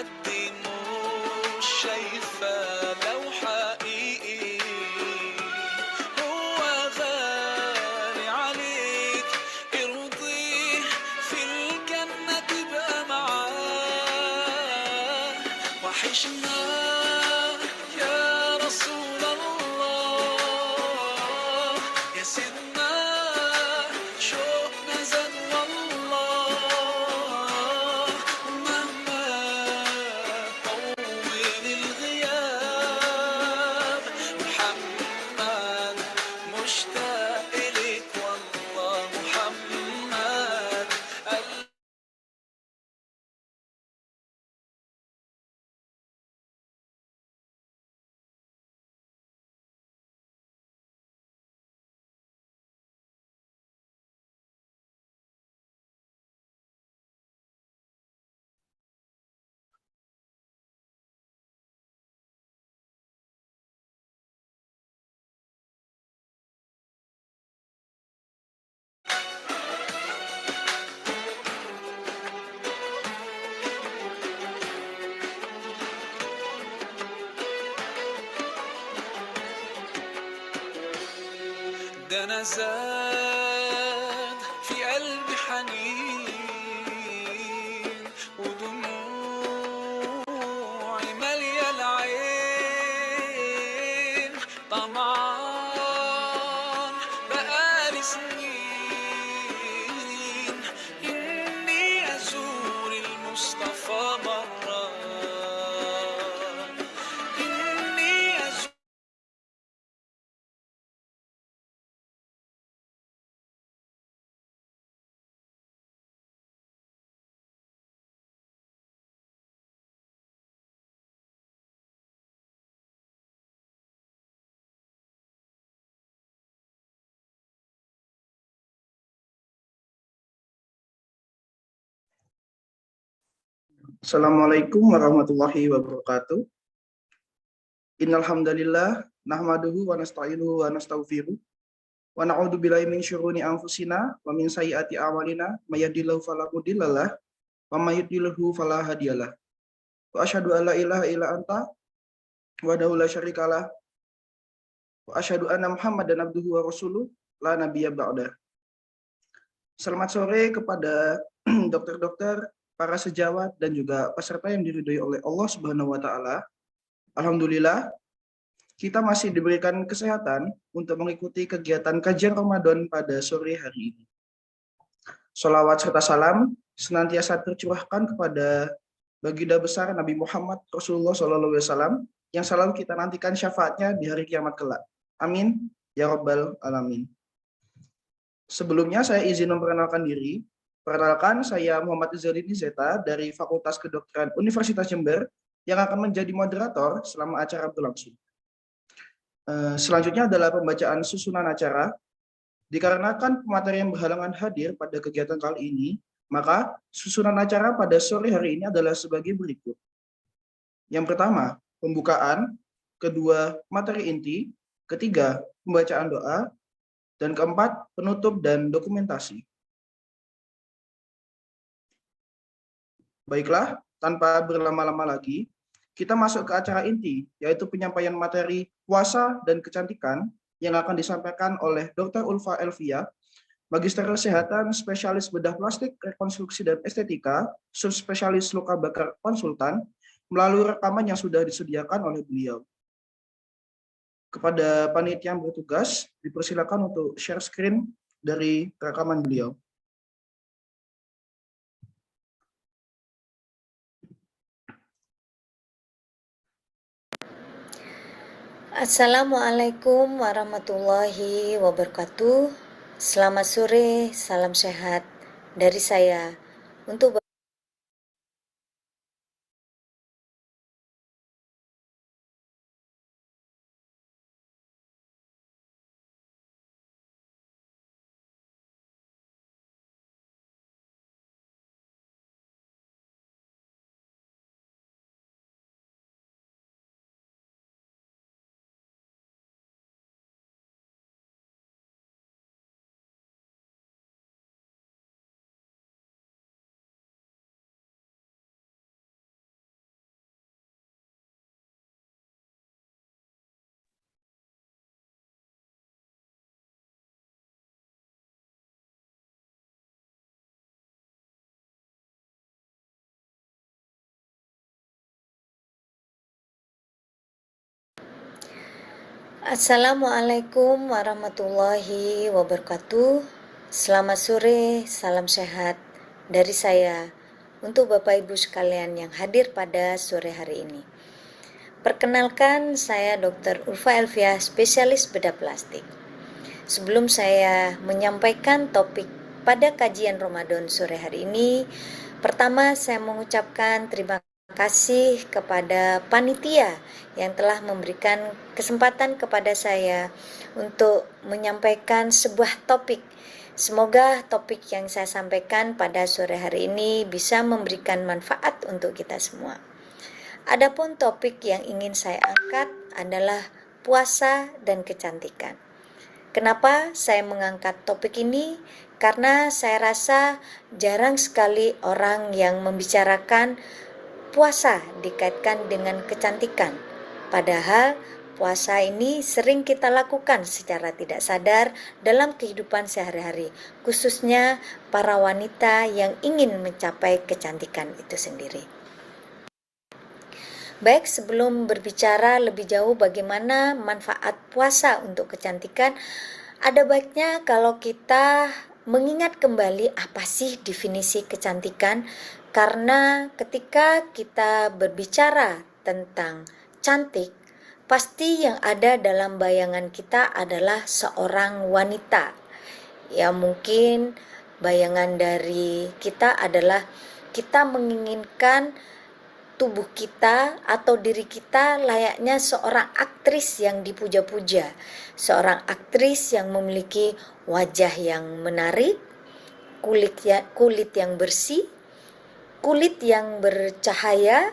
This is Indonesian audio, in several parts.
حدي مش شايفة لو حقيقي هو غالي عليك ارضيه في الجنة تبقى معاه وحشنا يا رسول الله يا سيدنا شوقنا زاد والله مهما طول الغياب محمد مشتاق إليك والله محمد ده أنا زاد في قلبي حنين ودموعي مالية العين طمعان بقالي سنين إني أزور المصطفى مرة إني أزور Assalamualaikum warahmatullahi wabarakatuh. Innal hamdalillah nahmaduhu wa nasta'inuhu wa nastaghfiruh wa na'udzu billahi min syururi anfusina wa min sayyiati a'malina may yahdihillahu fala mudhillalah wa may yudhlilhu fala hadiyalah. Wa asyhadu an la ilaha illa anta wahdahu la syarikalah wa asyhadu anna Muhammadan abduhu wa rasuluh la nabiyya ba'da. Selamat sore kepada dokter-dokter, para sejawat dan juga peserta yang diridhoi oleh Allah Subhanahu wa taala. Alhamdulillah kita masih diberikan kesehatan untuk mengikuti kegiatan kajian Ramadan pada sore hari ini. Sholawat serta salam senantiasa tercurahkan kepada baginda besar Nabi Muhammad Rasulullah SAW yang selalu kita nantikan syafaatnya di hari kiamat kelak. Amin ya rabbal alamin. Sebelumnya saya izin memperkenalkan diri. Perkenalkan, saya Muhammad Izzaluddin Zeta dari Fakultas Kedokteran Universitas Jember yang akan menjadi moderator selama acara berlangsung. Selanjutnya adalah pembacaan susunan acara. Dikarenakan pemateri yang berhalangan hadir pada kegiatan kali ini, maka susunan acara pada sore hari ini adalah sebagai berikut. Yang pertama, pembukaan. Kedua, materi inti. Ketiga, pembacaan doa. Dan keempat, penutup dan dokumentasi. Baiklah, tanpa berlama-lama lagi, kita masuk ke acara inti, yaitu penyampaian materi puasa dan kecantikan yang akan disampaikan oleh Dr. Ulfa Elvia, Magister Kesehatan, Spesialis Bedah Plastik, Rekonstruksi dan Estetika, Subspesialis Luka Bakar Konsultan, melalui rekaman yang sudah disediakan oleh beliau. Kepada panitia yang bertugas, dipersilakan untuk share screen dari rekaman beliau. Assalamualaikum warahmatullahi wabarakatuh. Selamat sore, salam sehat dari saya untuk Assalamualaikum warahmatullahi wabarakatuh. Selamat sore, salam sehat dari saya untuk Bapak Ibu sekalian yang hadir pada sore hari ini. Perkenalkan, saya Dr. Ulfa Elvia, spesialis bedah plastik. Sebelum saya menyampaikan topik pada kajian Ramadan sore hari ini, pertama saya mengucapkan terima kasih kepada panitia yang telah memberikan kesempatan kepada saya untuk menyampaikan sebuah topik. Semoga topik yang saya sampaikan pada sore hari ini bisa memberikan manfaat untuk kita semua. Adapun topik yang ingin saya angkat adalah puasa dan kecantikan. Kenapa saya mengangkat topik ini? Karena saya rasa jarang sekali orang yang membicarakan puasa dikaitkan dengan kecantikan. Padahal puasa ini sering kita lakukan secara tidak sadar dalam kehidupan sehari-hari, khususnya para wanita yang ingin mencapai kecantikan itu sendiri. Baik, sebelum berbicara lebih jauh bagaimana manfaat puasa untuk kecantikan, ada baiknya kalau kita mengingat kembali apa sih definisi kecantikan, karena ketika kita berbicara tentang cantik, pasti yang ada dalam bayangan kita adalah seorang wanita. Ya, mungkin bayangan dari kita adalah kita menginginkan tubuh kita atau diri kita layaknya seorang aktris yang dipuja-puja, seorang aktris yang memiliki wajah yang menarik, kulit yang bersih, kulit yang bercahaya,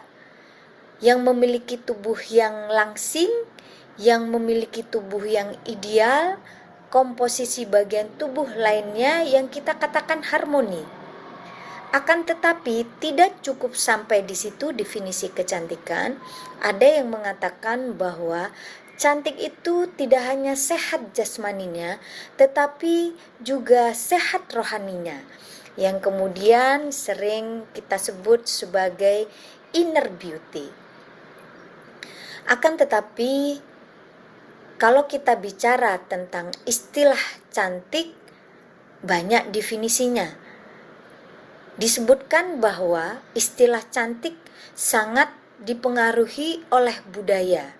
yang memiliki tubuh yang langsing, yang memiliki tubuh yang ideal, komposisi bagian tubuh lainnya yang kita katakan harmoni. Akan tetapi tidak cukup sampai di situ definisi kecantikan. Ada yang mengatakan bahwa cantik itu tidak hanya sehat jasmaninya, tetapi juga sehat rohaninya, yang kemudian sering kita sebut sebagai inner beauty. Akan tetapi kalau kita bicara tentang istilah cantik, banyak definisinya. Disebutkan bahwa istilah cantik sangat dipengaruhi oleh budaya.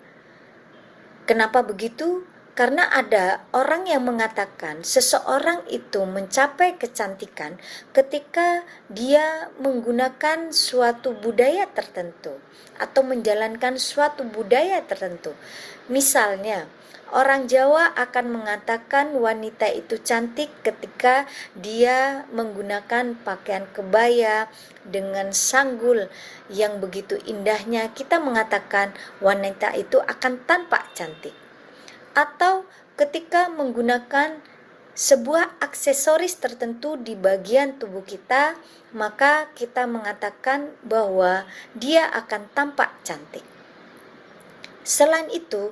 Kenapa begitu? Karena ada orang yang mengatakan seseorang itu mencapai kecantikan ketika dia menggunakan suatu budaya tertentu atau menjalankan suatu budaya tertentu. Misalnya, orang Jawa akan mengatakan wanita itu cantik ketika dia menggunakan pakaian kebaya dengan sanggul yang begitu indahnya. Kita mengatakan wanita itu akan tampak cantik. Atau ketika menggunakan sebuah aksesoris tertentu di bagian tubuh kita, maka kita mengatakan bahwa dia akan tampak cantik. Selain itu,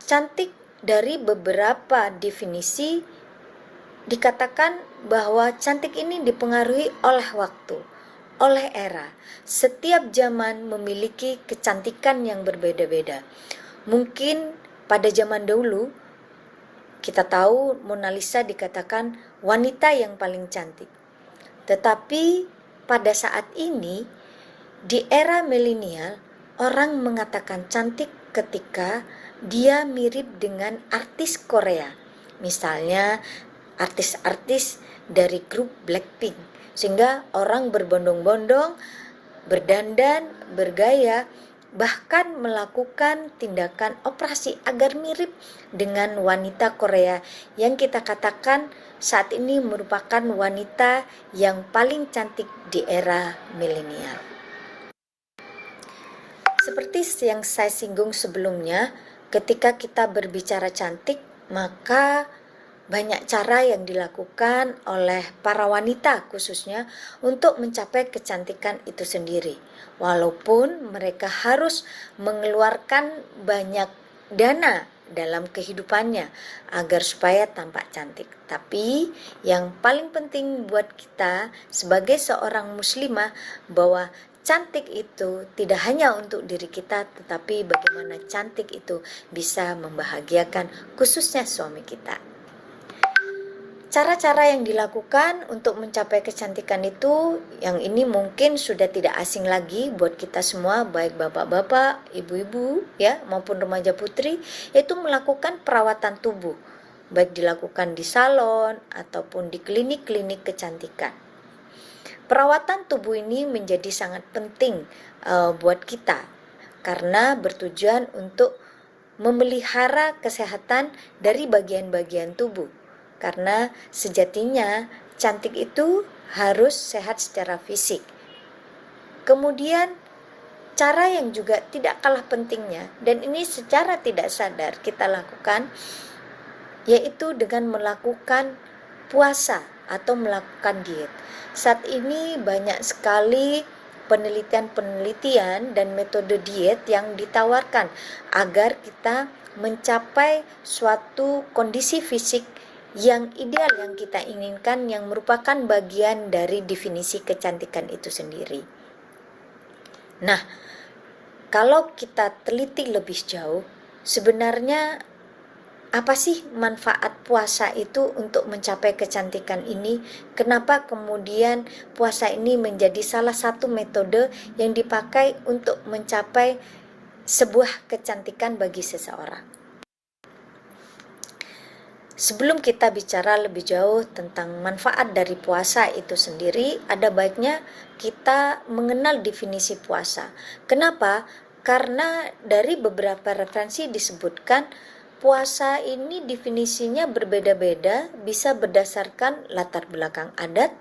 cantik dari beberapa definisi dikatakan bahwa cantik ini dipengaruhi oleh waktu, oleh era. Setiap zaman memiliki kecantikan yang berbeda-beda. Mungkin pada zaman dahulu kita tahu Mona Lisa dikatakan wanita yang paling cantik. Tetapi pada saat ini di era milenial, orang mengatakan cantik ketika dia mirip dengan artis Korea, misalnya artis-artis dari grup Blackpink, sehingga orang berbondong-bondong, berdandan, bergaya, bahkan melakukan tindakan operasi agar mirip dengan wanita Korea yang kita katakan saat ini merupakan wanita yang paling cantik di era milenial. Seperti yang saya singgung sebelumnya, ketika kita berbicara cantik, maka banyak cara yang dilakukan oleh para wanita khususnya untuk mencapai kecantikan itu sendiri. Walaupun mereka harus mengeluarkan banyak dana dalam kehidupannya agar supaya tampak cantik. Tapi yang paling penting buat kita sebagai seorang muslimah bahwa cantik itu tidak hanya untuk diri kita, tetapi bagaimana cantik itu bisa membahagiakan khususnya suami kita. Cara-cara yang dilakukan untuk mencapai kecantikan itu, yang ini mungkin sudah tidak asing lagi buat kita semua, baik bapak-bapak, ibu-ibu, ya, maupun remaja putri, yaitu melakukan perawatan tubuh, baik dilakukan di salon ataupun di klinik-klinik kecantikan. Perawatan tubuh ini menjadi sangat penting buat kita karena bertujuan untuk memelihara kesehatan dari bagian-bagian tubuh. Karena sejatinya cantik itu harus sehat secara fisik. Kemudian cara yang juga tidak kalah pentingnya, dan ini secara tidak sadar kita lakukan, yaitu dengan melakukan puasa atau melakukan diet. Saat ini banyak sekali penelitian-penelitian dan metode diet yang ditawarkan agar kita mencapai suatu kondisi fisik yang ideal yang kita inginkan, yang merupakan bagian dari definisi kecantikan itu sendiri. Nah, kalau kita teliti lebih jauh, sebenarnya apa sih manfaat puasa itu untuk mencapai kecantikan ini? Kenapa kemudian puasa ini menjadi salah satu metode yang dipakai untuk mencapai sebuah kecantikan bagi seseorang? Sebelum kita bicara lebih jauh tentang manfaat dari puasa itu sendiri, ada baiknya kita mengenal definisi puasa. Kenapa? Karena dari beberapa referensi disebutkan puasa ini definisinya berbeda-beda, bisa berdasarkan latar belakang adat,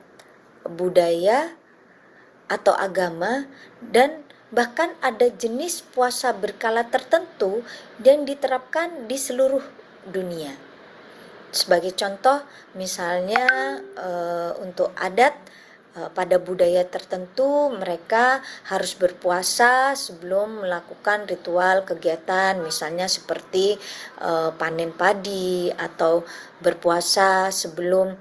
budaya, atau agama, dan bahkan ada jenis puasa berkala tertentu yang diterapkan di seluruh dunia. Sebagai contoh, misalnya untuk adat, pada budaya tertentu mereka harus berpuasa sebelum melakukan ritual kegiatan, misalnya seperti panen padi, atau berpuasa sebelum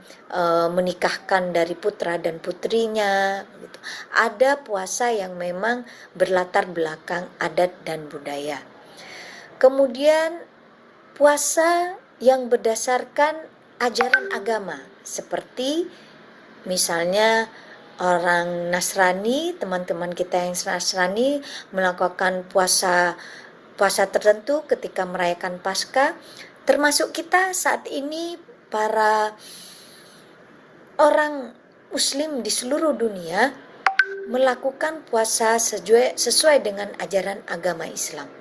menikahkan dari putra dan putrinya gitu. Ada puasa yang memang berlatar belakang adat dan budaya. Kemudian puasa yang berdasarkan ajaran agama, seperti misalnya orang Nasrani, teman-teman kita yang Nasrani melakukan puasa tertentu ketika merayakan Paskah, termasuk kita saat ini para orang Muslim di seluruh dunia melakukan puasa sesuai dengan ajaran agama Islam.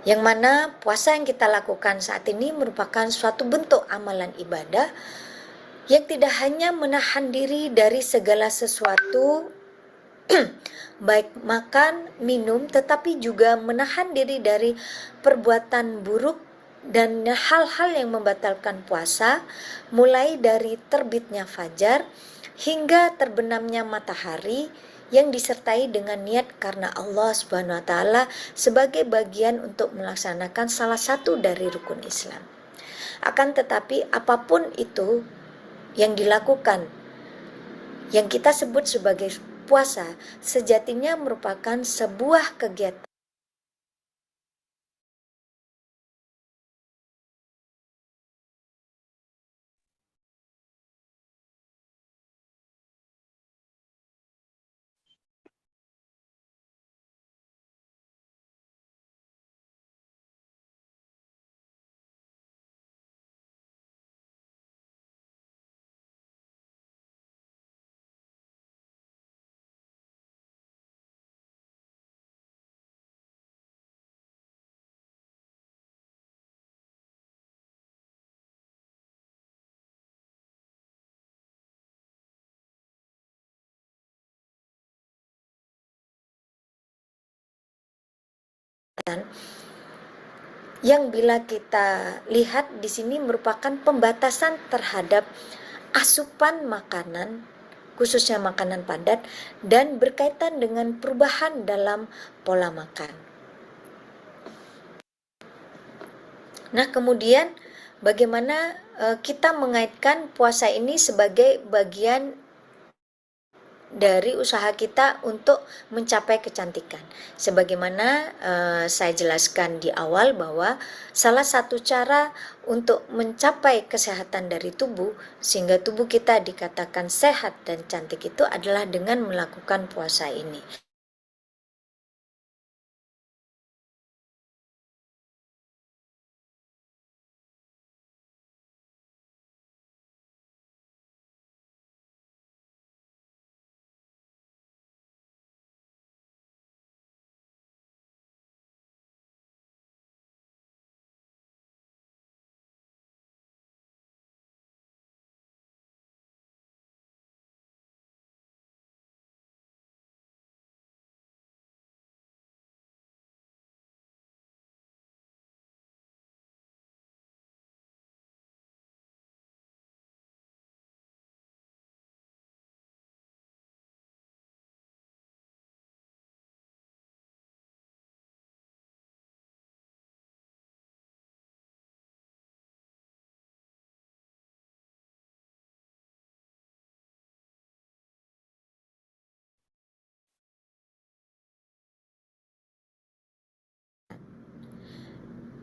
Yang mana puasa yang kita lakukan saat ini merupakan suatu bentuk amalan ibadah yang tidak hanya menahan diri dari segala sesuatu baik makan, minum, tetapi juga menahan diri dari perbuatan buruk dan hal-hal yang membatalkan puasa, mulai dari terbitnya fajar hingga terbenamnya matahari, yang disertai dengan niat karena Allah Subhanahu wa taala sebagai bagian untuk melaksanakan salah satu dari rukun Islam. Akan tetapi apapun itu yang dilakukan, yang kita sebut sebagai puasa, sejatinya merupakan sebuah kegiatan yang bila kita lihat di sini merupakan pembatasan terhadap asupan makanan, khususnya makanan padat, dan berkaitan dengan perubahan dalam pola makan. Nah, kemudian bagaimana kita mengaitkan puasa ini sebagai bagian dari usaha kita untuk mencapai kecantikan. Sebagaimana saya jelaskan di awal bahwa salah satu cara untuk mencapai kesehatan dari tubuh sehingga tubuh kita dikatakan sehat dan cantik itu adalah dengan melakukan puasa ini.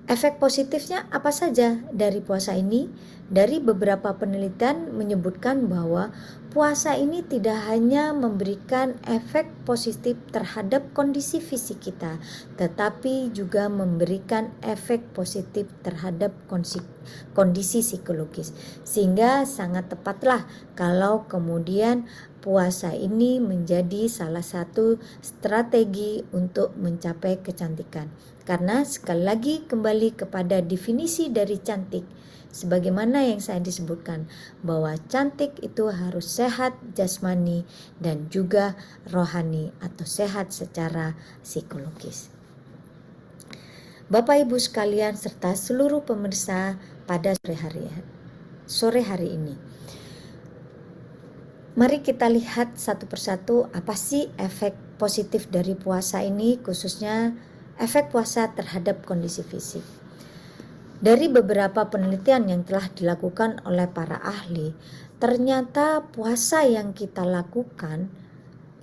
Efek positifnya apa saja dari puasa ini? Dari beberapa penelitian menyebutkan bahwa puasa ini tidak hanya memberikan efek positif terhadap kondisi fisik kita, tetapi juga memberikan efek positif terhadap kondisi psikologis. Sehingga sangat tepatlah kalau kemudian puasa ini menjadi salah satu strategi untuk mencapai kecantikan. Karena sekali lagi kembali kepada definisi dari cantik, sebagaimana yang saya disebutkan bahwa cantik itu harus sehat jasmani dan juga rohani atau sehat secara psikologis. Bapak Ibu sekalian serta seluruh pemirsa pada sore hari ini. Mari kita lihat satu persatu apa sih efek positif dari puasa ini, khususnya efek puasa terhadap kondisi fisik. Dari beberapa penelitian yang telah dilakukan oleh para ahli, ternyata puasa yang kita lakukan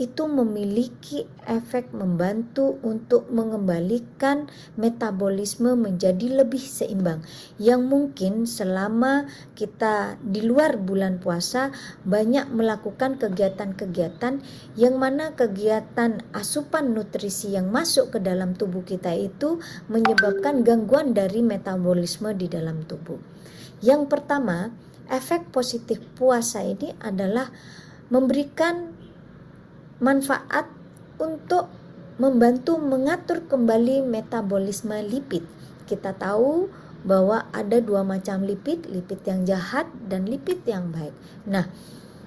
itu memiliki efek membantu untuk mengembalikan metabolisme menjadi lebih seimbang, yang mungkin selama kita di luar bulan puasa banyak melakukan kegiatan-kegiatan yang mana kegiatan asupan nutrisi yang masuk ke dalam tubuh kita itu menyebabkan gangguan dari metabolisme di dalam tubuh. Yang pertama, efek positif puasa ini adalah memberikan manfaat untuk membantu mengatur kembali metabolisme lipid. Kita tahu bahwa ada dua macam lipid, lipid yang jahat dan lipid yang baik. Nah,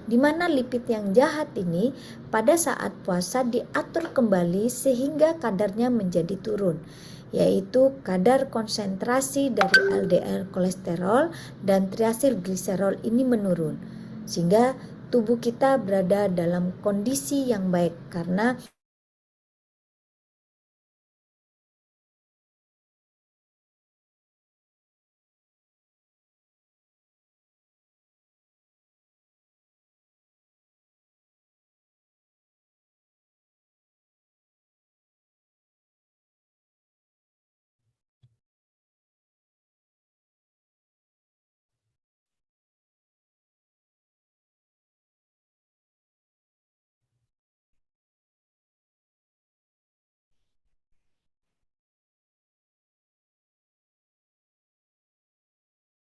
di mana lipid yang jahat ini pada saat puasa diatur kembali sehingga kadarnya menjadi turun, yaitu kadar konsentrasi dari LDL kolesterol dan triacylglycerol ini menurun, sehingga tubuh kita berada dalam kondisi yang baik karena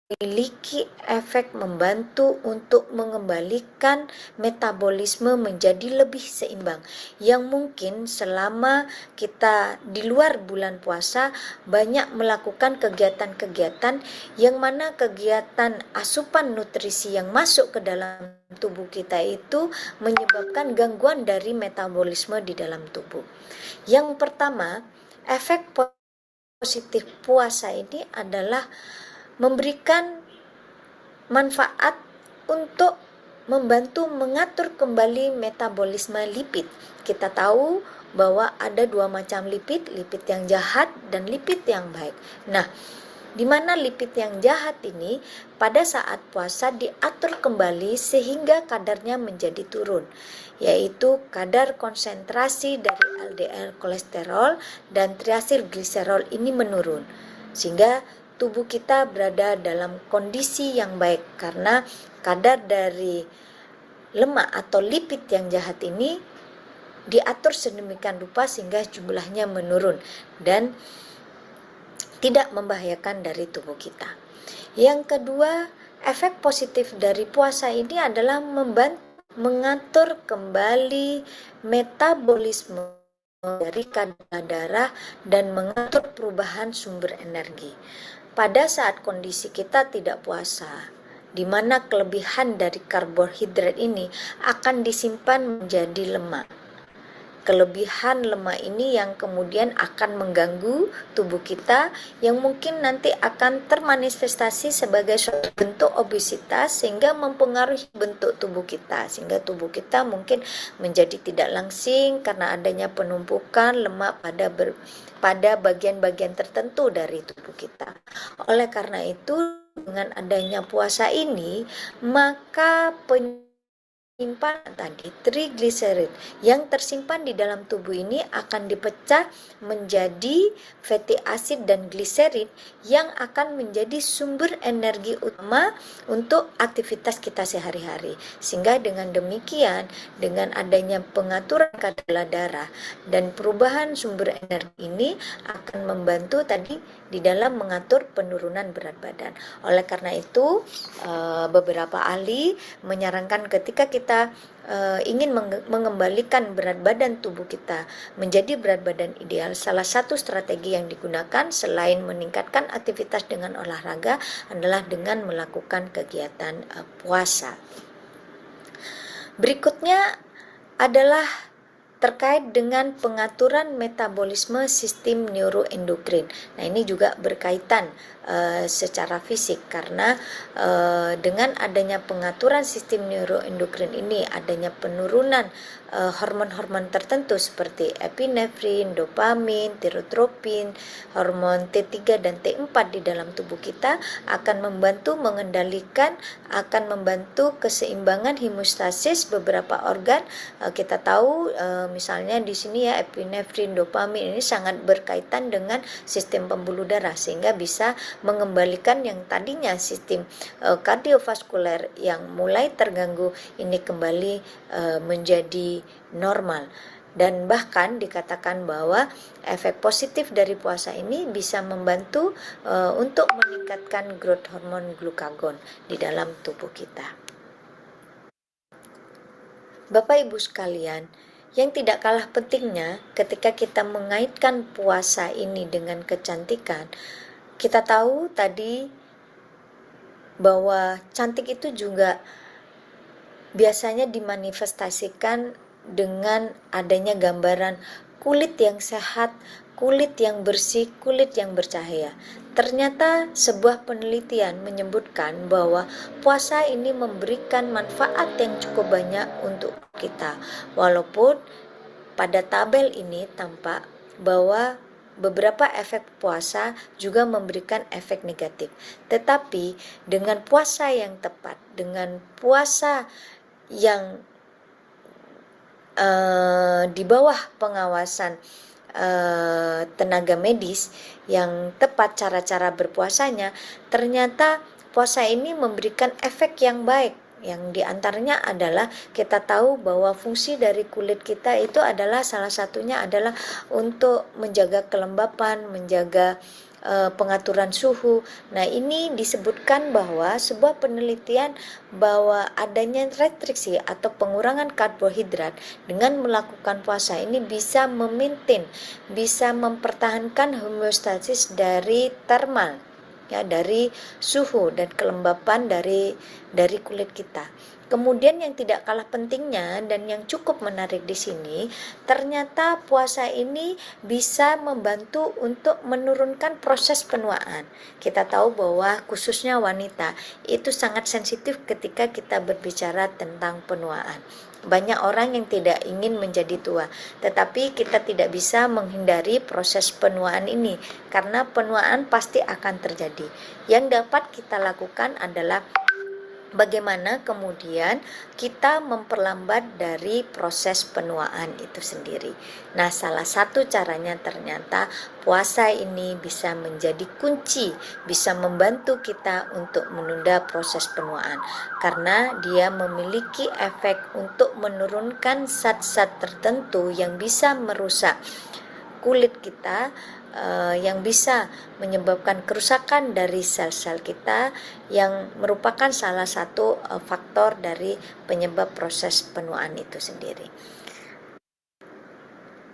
memiliki efek membantu untuk mengembalikan metabolisme menjadi lebih seimbang, yang mungkin selama kita di luar bulan puasa banyak melakukan kegiatan-kegiatan yang mana kegiatan asupan nutrisi yang masuk ke dalam tubuh kita itu menyebabkan gangguan dari metabolisme di dalam tubuh. Yang pertama, efek positif puasa ini adalah memberikan manfaat untuk membantu mengatur kembali metabolisme lipid. Kita tahu bahwa ada dua macam lipid, lipid yang jahat dan lipid yang baik. Nah, di mana lipid yang jahat ini pada saat puasa diatur kembali sehingga kadarnya menjadi turun, yaitu kadar konsentrasi dari LDL kolesterol dan triacylglycerol ini menurun, sehingga tubuh kita berada dalam kondisi yang baik karena kadar dari lemak atau lipid yang jahat ini diatur sedemikian rupa sehingga jumlahnya menurun dan tidak membahayakan dari tubuh kita. Yang kedua, efek positif dari puasa ini adalah mengatur kembali metabolisme dari kadar darah dan mengatur perubahan sumber energi. Pada saat kondisi kita tidak puasa, di mana kelebihan dari karbohidrat ini akan disimpan menjadi lemak. Kelebihan lemak ini yang kemudian akan mengganggu tubuh kita, yang mungkin nanti akan termanifestasi sebagai suatu bentuk obesitas sehingga mempengaruhi bentuk tubuh kita, sehingga tubuh kita mungkin menjadi tidak langsing karena adanya penumpukan lemak pada bagian-bagian tertentu dari tubuh kita. Oleh karena itu, dengan adanya puasa ini, maka penyimpanan tadi trigliserid yang tersimpan di dalam tubuh ini akan dipecah menjadi fatty acid dan gliserid yang akan menjadi sumber energi utama untuk aktivitas kita sehari-hari. Sehingga dengan demikian, dengan adanya pengaturan kadar darah dan perubahan sumber energi ini akan membantu tadi di dalam mengatur penurunan berat badan. Oleh karena itu, beberapa ahli menyarankan ketika kita ingin mengembalikan berat badan tubuh kita menjadi berat badan ideal, salah satu strategi yang digunakan selain meningkatkan aktivitas dengan olahraga adalah dengan melakukan kegiatan puasa. Berikutnya adalah terkait dengan pengaturan metabolisme sistem neuroendokrin. Nah, ini juga berkaitan secara fisik karena dengan adanya pengaturan sistem neuroendokrin ini, adanya penurunan hormon-hormon tertentu seperti epinefrin, dopamin, tirotropin, hormon T3 dan T4 di dalam tubuh kita akan membantu mengendalikan, akan membantu keseimbangan hemostasis beberapa organ. Kita tahu misalnya di sini ya, epinefrin, dopamin ini sangat berkaitan dengan sistem pembuluh darah sehingga bisa mengembalikan yang tadinya sistem kardiovaskuler yang mulai terganggu ini kembali menjadi normal. Dan bahkan dikatakan bahwa efek positif dari puasa ini bisa membantu untuk meningkatkan growth hormon glukagon di dalam tubuh kita. Bapak Ibu sekalian, yang tidak kalah pentingnya ketika kita mengaitkan puasa ini dengan kecantikan, kita tahu tadi bahwa cantik itu juga biasanya dimanifestasikan dengan adanya gambaran kulit yang sehat, kulit yang bersih, kulit yang bercahaya. Ternyata sebuah penelitian menyebutkan bahwa puasa ini memberikan manfaat yang cukup banyak untuk kita. Walaupun pada tabel ini tampak bahwa beberapa efek puasa juga memberikan efek negatif. Tetapi dengan puasa yang tepat, dengan puasa yang di bawah pengawasan tenaga medis yang tepat cara-cara berpuasanya, ternyata puasa ini memberikan efek yang baik. Yang diantaranya adalah kita tahu bahwa fungsi dari kulit kita itu adalah salah satunya adalah untuk menjaga kelembapan, menjaga pengaturan suhu. Nah, ini disebutkan bahwa sebuah penelitian bahwa adanya restriksi atau pengurangan karbohidrat dengan melakukan puasa ini bisa memaintain, bisa mempertahankan homeostasis dari thermal, ya, dari suhu dan kelembapan dari kulit kita. Kemudian yang tidak kalah pentingnya dan yang cukup menarik di sini, ternyata puasa ini bisa membantu untuk menurunkan proses penuaan. Kita tahu bahwa khususnya wanita itu sangat sensitif ketika kita berbicara tentang penuaan. Banyak orang yang tidak ingin menjadi tua, tetapi kita tidak bisa menghindari proses penuaan ini karena penuaan pasti akan terjadi. Yang dapat kita lakukan adalah bagaimana kemudian kita memperlambat dari proses penuaan itu sendiri. Nah, salah satu caranya ternyata puasa ini bisa menjadi kunci, bisa membantu kita untuk menunda proses penuaan karena dia memiliki efek untuk menurunkan zat-zat tertentu yang bisa merusak kulit kita, yang bisa menyebabkan kerusakan dari sel-sel kita yang merupakan salah satu faktor dari penyebab proses penuaan itu sendiri.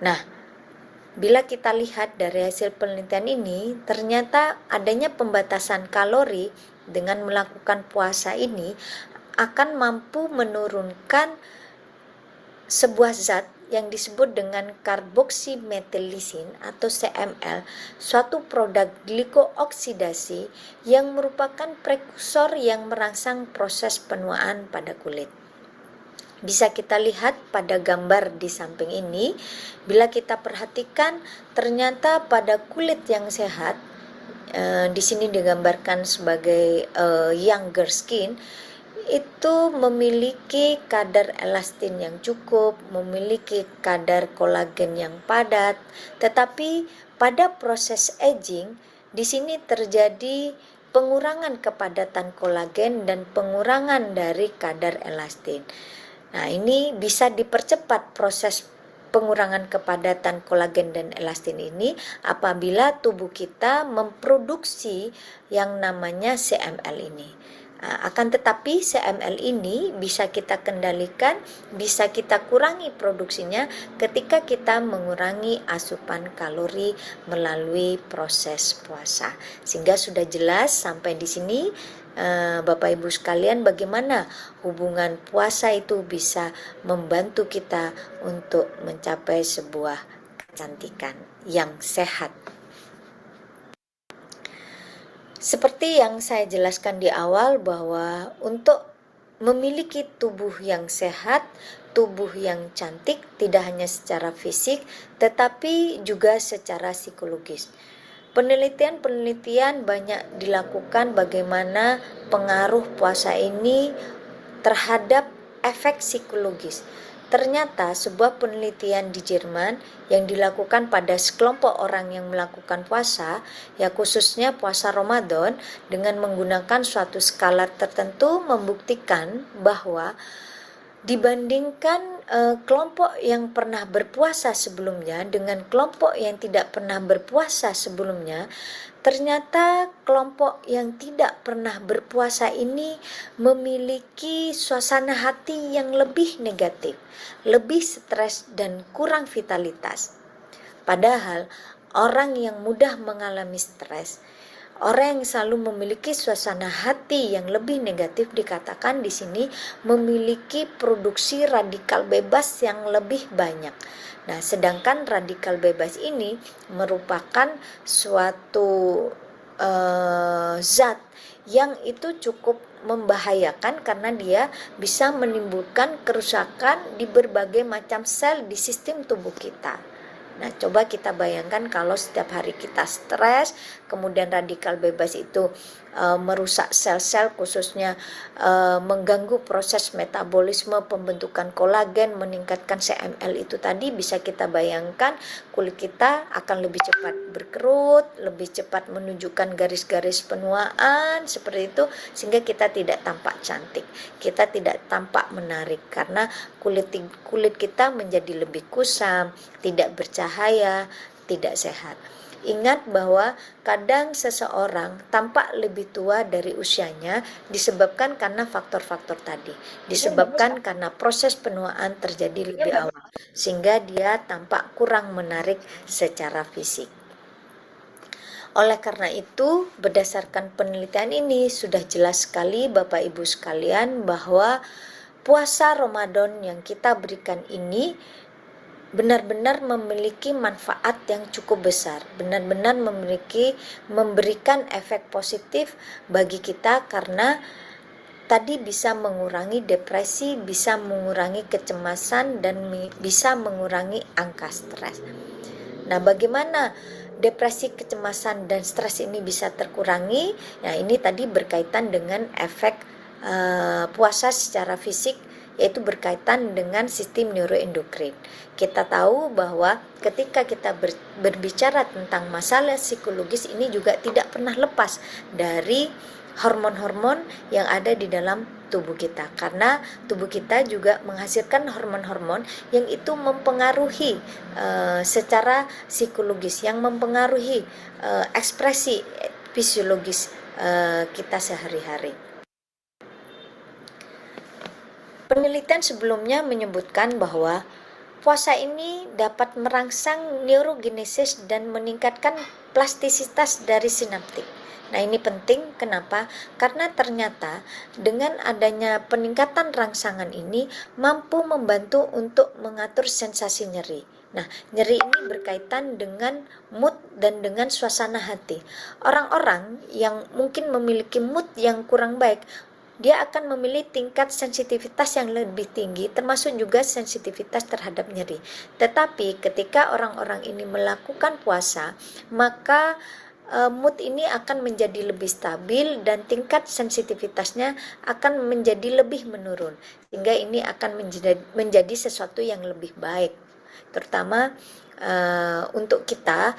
Nah, bila kita lihat dari hasil penelitian ini, ternyata adanya pembatasan kalori dengan melakukan puasa ini akan mampu menurunkan sebuah zat yang disebut dengan karboksimetilisin atau CML, suatu produk glikooksidasi yang merupakan prekursor yang merangsang proses penuaan pada kulit. Bisa kita lihat pada gambar di samping ini, bila kita perhatikan ternyata pada kulit yang sehat, di sini digambarkan sebagai younger skin, itu memiliki kadar elastin yang cukup, memiliki kadar kolagen yang padat, tetapi pada proses aging di sini terjadi pengurangan kepadatan kolagen dan pengurangan dari kadar elastin. Nah, ini bisa dipercepat proses pengurangan kepadatan kolagen dan elastin ini apabila tubuh kita memproduksi yang namanya CML ini. Akan tetapi CML ini bisa kita kendalikan, bisa kita kurangi produksinya ketika kita mengurangi asupan kalori melalui proses puasa. Sehingga sudah jelas sampai di sini Bapak Ibu sekalian bagaimana hubungan puasa itu bisa membantu kita untuk mencapai sebuah kecantikan yang sehat. Seperti yang saya jelaskan di awal bahwa untuk memiliki tubuh yang sehat, tubuh yang cantik tidak hanya secara fisik tetapi juga secara psikologis. Penelitian-penelitian banyak dilakukan bagaimana pengaruh puasa ini terhadap efek psikologis. Ternyata sebuah penelitian di Jerman yang dilakukan pada sekelompok orang yang melakukan puasa, ya khususnya puasa Ramadan, dengan menggunakan suatu skala tertentu membuktikan bahwa dibandingkan kelompok yang pernah berpuasa sebelumnya dengan kelompok yang tidak pernah berpuasa sebelumnya, ternyata kelompok yang tidak pernah berpuasa ini memiliki suasana hati yang lebih negatif, lebih stres dan kurang vitalitas. Padahal orang yang mudah mengalami stres, orang yang selalu memiliki suasana hati yang lebih negatif dikatakan di sini memiliki produksi radikal bebas yang lebih banyak. Nah, sedangkan radikal bebas ini merupakan suatu zat yang itu cukup membahayakan karena dia bisa menimbulkan kerusakan di berbagai macam sel di sistem tubuh kita. Nah, coba kita bayangkan kalau setiap hari kita stres, kemudian radikal bebas itu merusak sel-sel, khususnya mengganggu proses metabolisme pembentukan kolagen, meningkatkan CML itu tadi, bisa kita bayangkan kulit kita akan lebih cepat berkerut, lebih cepat menunjukkan garis-garis penuaan seperti itu, sehingga kita tidak tampak cantik, kita tidak tampak menarik karena kulit kita menjadi lebih kusam, tidak bercahaya, tidak sehat. Ingat bahwa kadang seseorang tampak lebih tua dari usianya disebabkan karena faktor-faktor tadi, disebabkan karena proses penuaan terjadi lebih awal, sehingga dia tampak kurang menarik secara fisik. Oleh karena itu, berdasarkan penelitian ini sudah jelas sekali Bapak Ibu sekalian bahwa puasa Ramadan yang kita berikan ini benar-benar memiliki manfaat yang cukup besar, benar-benar memberikan efek positif bagi kita, karena tadi bisa mengurangi depresi, bisa mengurangi kecemasan, dan bisa mengurangi angka stres. Nah, bagaimana depresi, kecemasan, dan stres ini bisa terkurangi? Nah, ini tadi berkaitan dengan efek puasa secara fisik, yaitu berkaitan dengan sistem neuroendokrin. Kita tahu bahwa ketika kita berbicara tentang masalah psikologis ini juga tidak pernah lepas dari hormon-hormon yang ada di dalam tubuh kita, karena tubuh kita juga menghasilkan hormon-hormon yang itu mempengaruhi secara psikologis, yang mempengaruhi ekspresi fisiologis kita sehari-hari. Penelitian sebelumnya menyebutkan bahwa puasa ini dapat merangsang neurogenesis dan meningkatkan plastisitas dari sinaptik. Nah, ini penting. Kenapa? Karena ternyata dengan adanya peningkatan rangsangan ini mampu membantu untuk mengatur sensasi nyeri. Nah, nyeri ini berkaitan dengan mood dan dengan suasana hati. Orang-orang yang mungkin memiliki mood yang kurang baik, dia akan memilih tingkat sensitivitas yang lebih tinggi, termasuk juga sensitivitas terhadap nyeri. Tetapi ketika orang-orang ini melakukan puasa, maka mood ini akan menjadi lebih stabil dan tingkat sensitivitasnya akan menjadi lebih menurun, sehingga ini akan menjadi sesuatu yang lebih baik, terutama untuk kita,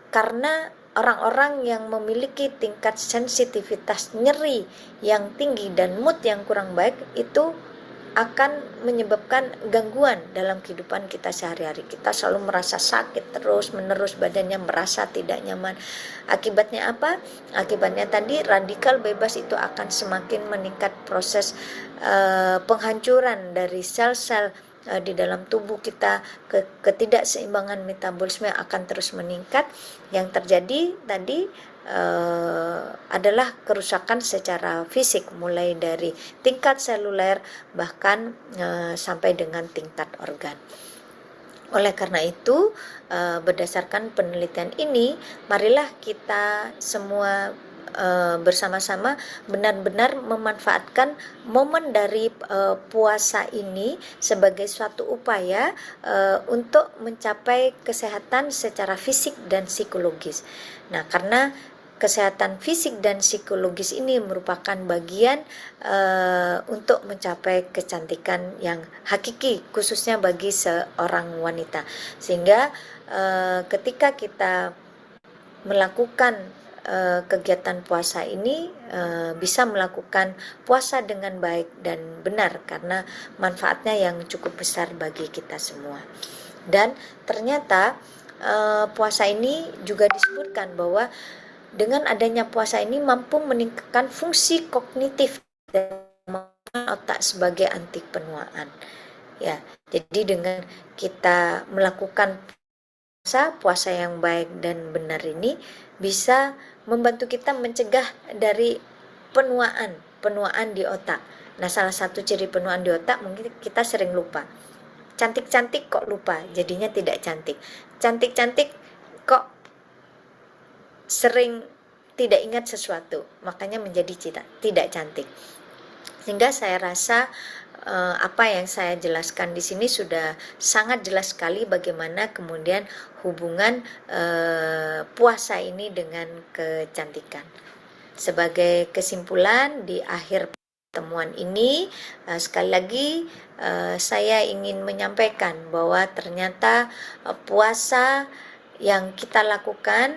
karena orang-orang yang memiliki tingkat sensitivitas nyeri yang tinggi dan mood yang kurang baik itu akan menyebabkan gangguan dalam kehidupan kita sehari-hari. Kita selalu merasa sakit terus-menerus, badannya merasa tidak nyaman. Akibatnya apa? Akibatnya tadi radikal bebas itu akan semakin meningkat, proses penghancuran dari sel-sel di dalam tubuh kita, ketidakseimbangan metabolisme akan terus meningkat. Yang terjadi tadi adalah kerusakan secara fisik, mulai dari tingkat seluler bahkan sampai dengan tingkat organ. Oleh karena itu, berdasarkan penelitian ini, marilah kita semua bersama-sama benar-benar memanfaatkan momen dari puasa ini sebagai suatu upaya untuk mencapai kesehatan secara fisik dan psikologis. Nah, karena kesehatan fisik dan psikologis ini merupakan bagian untuk mencapai kecantikan yang hakiki, khususnya bagi seorang wanita. Sehingga ketika kita melakukan kegiatan puasa ini, bisa melakukan puasa dengan baik dan benar, karena manfaatnya yang cukup besar bagi kita semua. Dan ternyata puasa ini juga disebutkan bahwa dengan adanya puasa ini mampu meningkatkan fungsi kognitif dan otak sebagai anti penuaan. Ya, jadi dengan kita melakukan puasa yang baik dan benar ini bisa membantu kita mencegah dari penuaan di otak. Nah, salah satu ciri penuaan di otak mungkin kita sering lupa. Cantik-cantik kok lupa, jadinya tidak cantik. Cantik-cantik kok sering tidak ingat sesuatu, makanya menjadi tidak cantik. Sehingga saya rasa apa yang saya jelaskan di sini sudah sangat jelas sekali bagaimana kemudian hubungan puasa ini dengan kecantikan. Sebagai kesimpulan di akhir pertemuan ini, sekali lagi saya ingin menyampaikan bahwa ternyata puasa yang kita lakukan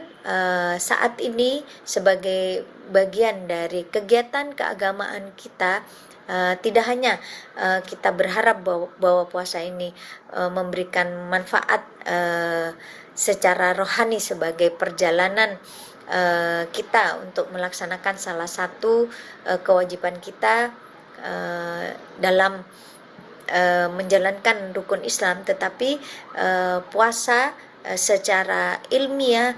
saat ini sebagai bagian dari kegiatan keagamaan kita, tidak hanya kita berharap bahwa puasa ini memberikan manfaat secara rohani sebagai perjalanan kita untuk melaksanakan salah satu kewajiban kita dalam menjalankan rukun Islam, tetapi puasa secara ilmiah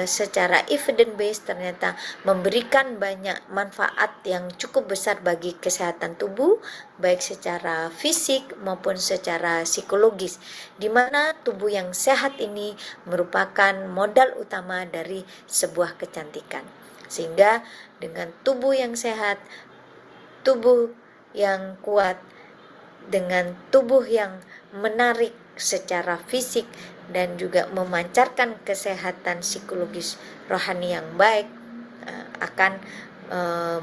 secara evidence based ternyata memberikan banyak manfaat yang cukup besar bagi kesehatan tubuh, baik secara fisik maupun secara psikologis, di mana tubuh yang sehat ini merupakan modal utama dari sebuah kecantikan. Sehingga dengan tubuh yang sehat, tubuh yang kuat, dengan tubuh yang menarik secara fisik dan juga memancarkan kesehatan psikologis rohani yang baik, akan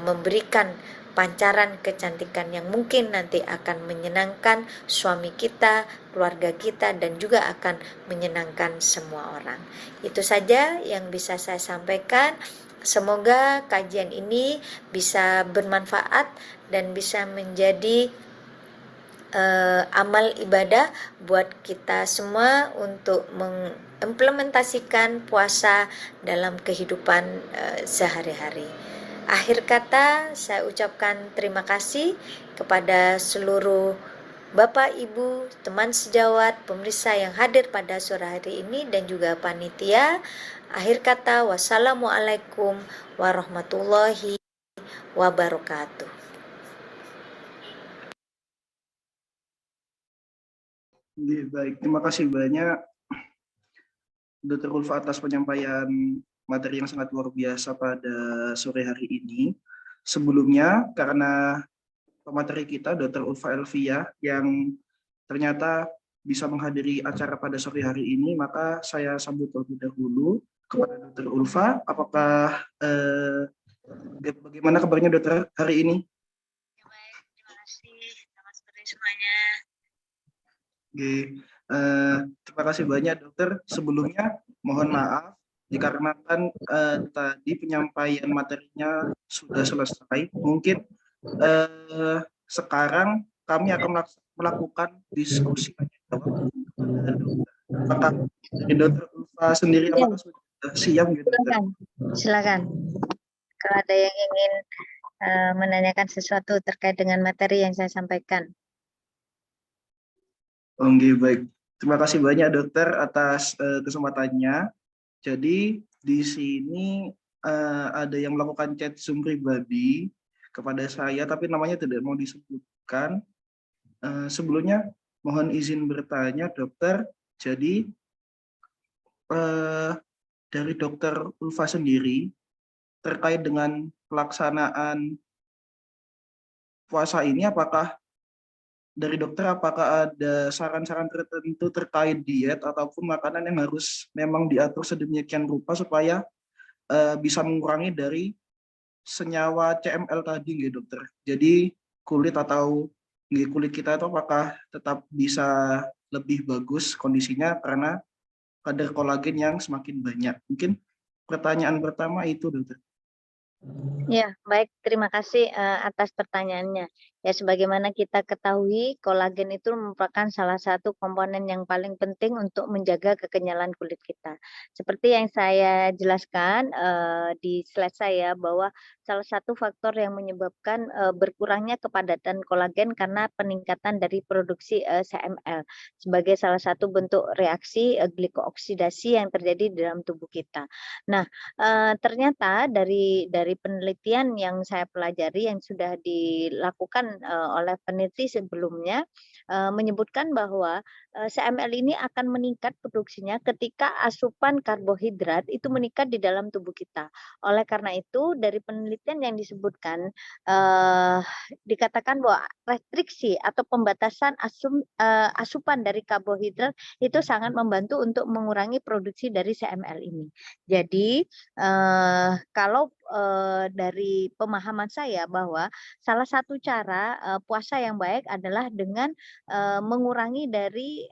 memberikan pancaran kecantikan yang mungkin nanti akan menyenangkan suami kita, keluarga kita, dan juga akan menyenangkan semua orang. Itu saja yang bisa saya sampaikan. Semoga kajian ini bisa bermanfaat dan bisa menjadi amal ibadah buat kita semua untuk mengimplementasikan puasa dalam kehidupan sehari-hari. Akhir kata, saya ucapkan terima kasih kepada seluruh Bapak, Ibu, teman sejawat, pemirsa yang hadir pada sore hari ini dan juga panitia. Akhir kata, wassalamualaikum warahmatullahi wabarakatuh. Baik, terima kasih banyak Dr. Ulfa atas penyampaian materi yang sangat luar biasa pada sore hari ini. Sebelumnya, karena pemateri kita Dr. Ulfa Elvia yang ternyata bisa menghadiri acara pada sore hari ini, maka saya sambut terlebih dahulu kepada Dr. Ulfa. Apakah bagaimana kabarnya Dokter hari ini? Baik, terima kasih. Selamat sore semuanya. Oke, terima kasih banyak Dokter. Sebelumnya mohon maaf dikarenakan tadi penyampaian materinya sudah selesai. Mungkin sekarang kami akan melakukan diskusi jawab. Apakah dari Dokter Ulfa sendiri apakah sudah siap gitu? Silakan. Kalau ada yang ingin menanyakan sesuatu terkait dengan materi yang saya sampaikan. Oke, baik. Terima kasih banyak Dokter atas kesempatannya. Jadi di sini ada yang melakukan chat Zoom pribadi kepada saya, tapi namanya tidak mau disebutkan. Sebelumnya mohon izin bertanya Dokter. Jadi dari Dokter Ulfa sendiri terkait dengan pelaksanaan puasa ini, apakah dari dokter apakah ada saran-saran tertentu terkait diet ataupun makanan yang harus memang diatur sedemikian rupa supaya bisa mengurangi dari senyawa CML tadi gitu dokter. Jadi kulit kita itu apakah tetap bisa lebih bagus kondisinya karena kadar kolagen yang semakin banyak. Mungkin pertanyaan pertama itu dokter. Ya, baik. Terima kasih atas pertanyaannya. Ya, sebagaimana kita ketahui, kolagen itu merupakan salah satu komponen yang paling penting untuk menjaga kekenyalan kulit kita. Seperti yang saya jelaskan di slide saya bahwa salah satu faktor yang menyebabkan berkurangnya kepadatan kolagen karena peningkatan dari produksi CML sebagai salah satu bentuk reaksi glikooksidasi yang terjadi di dalam tubuh kita. Nah, ternyata dari penelitian yang saya pelajari yang sudah dilakukan oleh peneliti sebelumnya menyebutkan bahwa CML ini akan meningkat produksinya ketika asupan karbohidrat itu meningkat di dalam tubuh kita. Oleh karena itu dari penelitian yang disebutkan dikatakan bahwa restriksi atau pembatasan asupan dari karbohidrat itu sangat membantu untuk mengurangi produksi dari CML ini. Jadi kalau dari pemahaman saya bahwa salah satu cara puasa yang baik adalah dengan mengurangi dari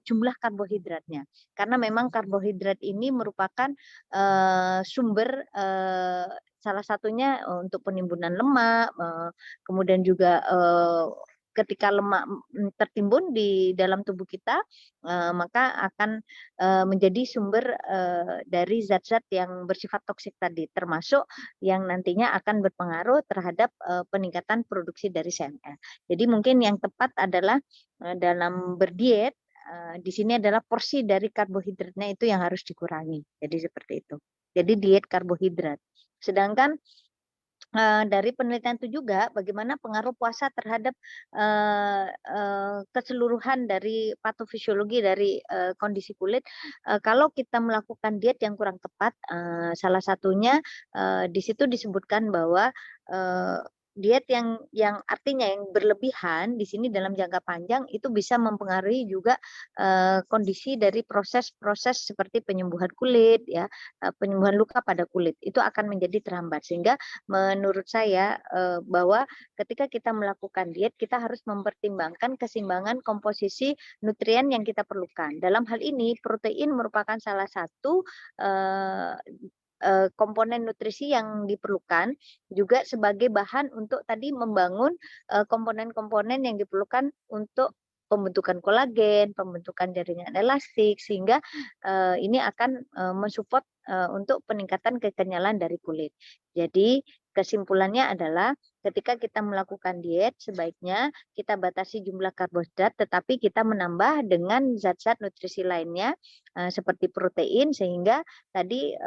jumlah karbohidratnya. Karena memang karbohidrat ini merupakan sumber salah satunya untuk penimbunan lemak, kemudian juga ketika lemak tertimbun di dalam tubuh kita, maka akan menjadi sumber dari zat-zat yang bersifat toksik tadi, termasuk yang nantinya akan berpengaruh terhadap peningkatan produksi dari CML. Jadi mungkin yang tepat adalah dalam berdiet di sini adalah porsi dari karbohidratnya itu yang harus dikurangi. Jadi seperti itu. Jadi diet karbohidrat. Sedangkan dari penelitian itu juga bagaimana pengaruh puasa terhadap keseluruhan dari patofisiologi dari kondisi kulit. Kalau kita melakukan diet yang kurang tepat, salah satunya di situ disebutkan bahwa diet yang artinya yang berlebihan di sini dalam jangka panjang itu bisa mempengaruhi juga kondisi dari proses-proses seperti penyembuhan kulit, ya, penyembuhan luka pada kulit itu akan menjadi terhambat. Sehingga menurut saya bahwa ketika kita melakukan diet kita harus mempertimbangkan keseimbangan komposisi nutrien yang kita perlukan. Dalam hal ini protein merupakan salah satu komponen nutrisi yang diperlukan juga sebagai bahan untuk tadi membangun komponen-komponen yang diperlukan untuk pembentukan kolagen, pembentukan jaringan elastik, sehingga ini akan mensupport untuk peningkatan kekenyalan dari kulit. Jadi kesimpulannya adalah ketika kita melakukan diet sebaiknya kita batasi jumlah karbohidrat tetapi kita menambah dengan zat-zat nutrisi lainnya seperti protein, sehingga tadi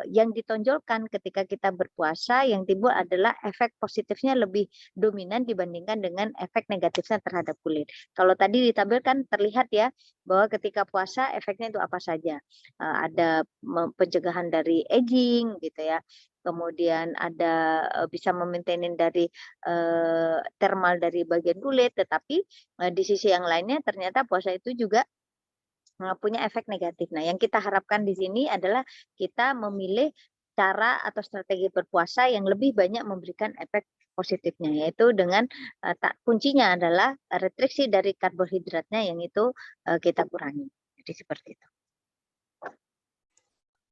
yang ditonjolkan ketika kita berpuasa yang timbul adalah efek positifnya lebih dominan dibandingkan dengan efek negatifnya terhadap kulit. Kalau tadi ditampilkan terlihat ya bahwa ketika puasa efeknya itu apa saja. Ada pencegahan dari aging gitu ya. Kemudian ada bisa memaintain dari thermal dari bagian kulit, tetapi di sisi yang lainnya ternyata puasa itu juga punya efek negatif. Nah, yang kita harapkan di sini adalah kita memilih cara atau strategi berpuasa yang lebih banyak memberikan efek positifnya, yaitu dengan kuncinya adalah restriksi dari karbohidratnya yang itu kita kurangi. Jadi seperti itu.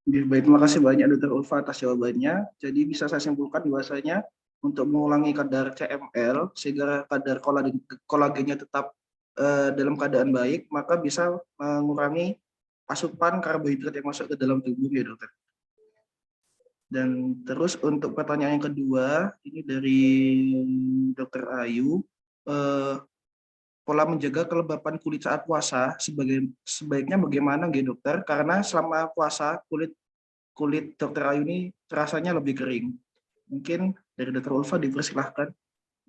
Baik, terima kasih banyak Dr. Ulfa atas jawabannya. Jadi bisa saya simpulkan bahwasanya untuk mengulangi kadar CML sehingga kadar kolagennya tetap dalam keadaan baik, maka bisa mengurangi asupan karbohidrat yang masuk ke dalam tubuh ya dokter. Dan terus untuk pertanyaan yang kedua, ini dari Dr. Ayu, pola menjaga kelembapan kulit saat puasa sebaiknya bagaimana gitu dokter? Karena selama puasa kulit Dr. Ayu ini rasanya lebih kering. Mungkin dari Dr. Ulfa dipersilahkan.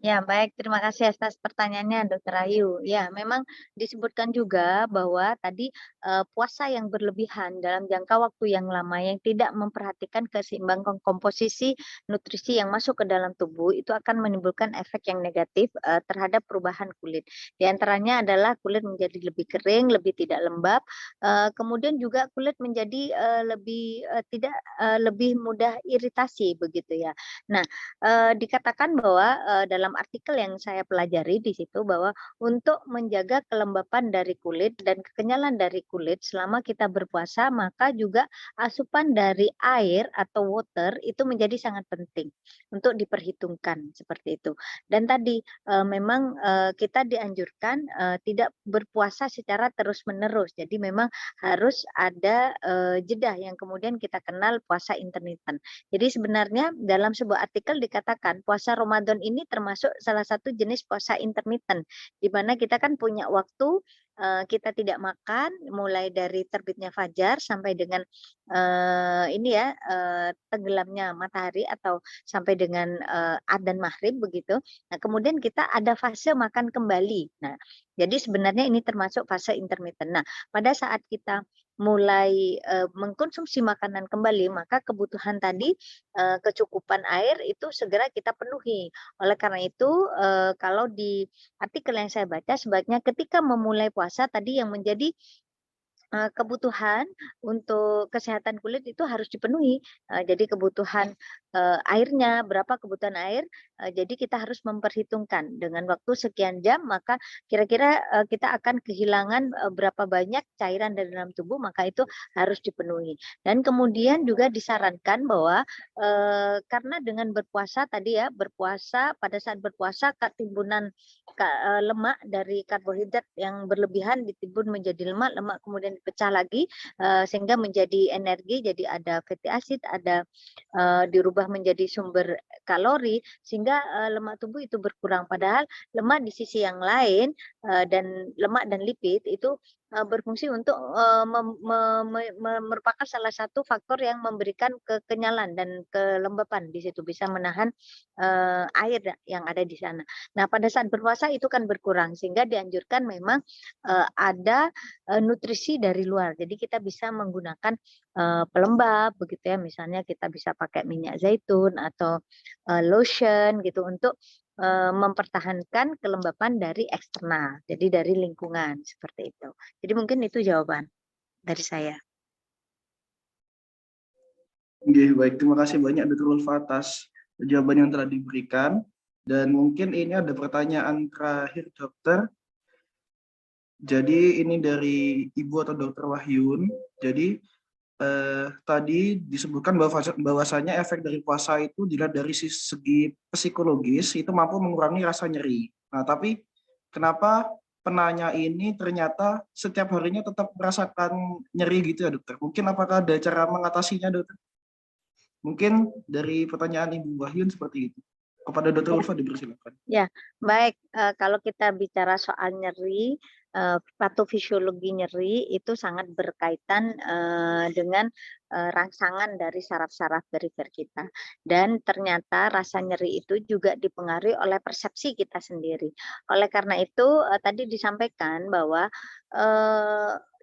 Ya, baik. Terima kasih atas pertanyaannya, Dr. Ayu. Ya, memang disebutkan juga bahwa tadi puasa yang berlebihan dalam jangka waktu yang lama yang tidak memperhatikan keseimbangan komposisi nutrisi yang masuk ke dalam tubuh itu akan menimbulkan efek yang negatif terhadap perubahan kulit. Di antaranya adalah kulit menjadi lebih kering, lebih tidak lembab, kemudian juga kulit menjadi lebih mudah iritasi begitu ya. Nah, dikatakan bahwa dalam artikel yang saya pelajari di situ bahwa untuk menjaga kelembapan dari kulit dan kekenyalan dari kulit selama kita berpuasa, maka juga asupan dari air atau water itu menjadi sangat penting untuk diperhitungkan seperti itu. Dan tadi memang kita dianjurkan tidak berpuasa secara terus-menerus. Jadi memang harus ada jeda yang kemudian kita kenal puasa intermittent. Jadi sebenarnya dalam sebuah artikel dikatakan puasa Ramadan ini termasuk salah satu jenis puasa intermittent, di mana kita kan punya waktu kita tidak makan mulai dari terbitnya fajar sampai dengan tenggelamnya matahari atau sampai dengan adzan maghrib begitu. Nah, kemudian kita ada fase makan kembali. Nah, jadi sebenarnya ini termasuk fase intermittent. Nah, pada saat kita mulai mengkonsumsi makanan kembali, maka kebutuhan tadi kecukupan air itu segera kita penuhi. Oleh karena itu, kalau di artikel yang saya baca sebaiknya ketika memulai puasa tadi yang menjadi kebutuhan untuk kesehatan kulit itu harus dipenuhi. Jadi kebutuhan airnya, berapa kebutuhan air, jadi kita harus memperhitungkan dengan waktu sekian jam, maka kira-kira kita akan kehilangan berapa banyak cairan dari dalam tubuh, maka itu harus dipenuhi. Dan kemudian juga disarankan bahwa karena dengan berpuasa tadi ya, berpuasa pada saat berpuasa timbunan lemak dari karbohidrat yang berlebihan ditimbun menjadi lemak, lemak kemudian dipecah lagi sehingga menjadi energi, jadi ada fatty acid, ada dirubah menjadi sumber kalori sehingga lemak tubuh itu berkurang. Padahal lemak di sisi yang lain dan lemak dan lipid itu berfungsi untuk, merupakan salah satu faktor yang memberikan kekenyalan dan kelembapan di situ, bisa menahan, air yang ada di sana. Nah, pada saat berpuasa itu kan berkurang, sehingga dianjurkan memang, ada, nutrisi dari luar. Jadi kita bisa menggunakan, pelembab begitu ya, misalnya kita bisa pakai minyak zaitun atau, lotion gitu untuk mempertahankan kelembapan dari eksternal, jadi dari lingkungan, seperti itu. Jadi mungkin itu jawaban dari saya. Nggih, baik, terima kasih banyak Dr. Ulfa atas jawaban yang telah diberikan. Dan mungkin ini ada pertanyaan terakhir dokter. Jadi ini dari Ibu atau Dokter Wahyun. Jadi tadi disebutkan bahwasanya efek dari puasa itu dilihat dari segi psikologis itu mampu mengurangi rasa nyeri. Nah, tapi kenapa penanya ini ternyata setiap harinya tetap merasakan nyeri gitu ya dokter? Mungkin apakah ada cara mengatasinya dokter? Mungkin dari pertanyaan Ibu Wahyun seperti itu. Kepada Dokter Ulfa dipersilakan. Ya, baik, kalau kita bicara soal nyeri, patofisiologi nyeri itu sangat berkaitan, dengan, rangsangan dari saraf-saraf perifer kita. Dan ternyata rasa nyeri itu juga dipengaruhi oleh persepsi kita sendiri. Oleh karena itu, tadi disampaikan bahwa,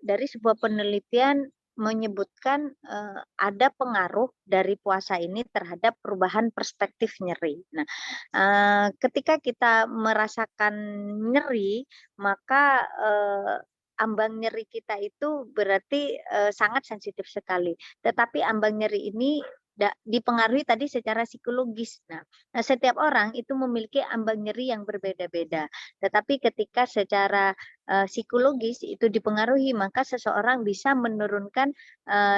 dari sebuah penelitian menyebutkan, ada pengaruh dari puasa ini terhadap perubahan perspektif nyeri. Nah, ketika kita merasakan nyeri, maka, ambang nyeri kita itu berarti, sangat sensitif sekali. Tetapi ambang nyeri ini dipengaruhi tadi secara psikologis. Nah, setiap orang itu memiliki ambang nyeri yang berbeda-beda. Tetapi ketika secara, psikologis itu dipengaruhi, maka seseorang bisa menurunkan,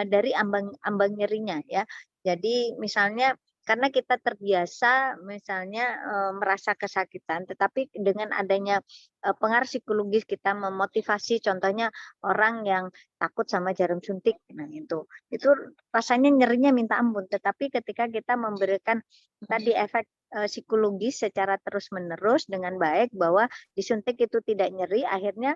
dari ambang ambang nyerinya ya. Jadi misalnya karena kita terbiasa misalnya, merasa kesakitan, tetapi dengan adanya, pengaruh psikologis kita memotivasi, contohnya orang yang takut sama jarum suntik, nah itu rasanya nyerinya minta ampun, tetapi ketika kita memberikan tadi efek, psikologis secara terus-menerus dengan baik bahwa disuntik itu tidak nyeri, akhirnya,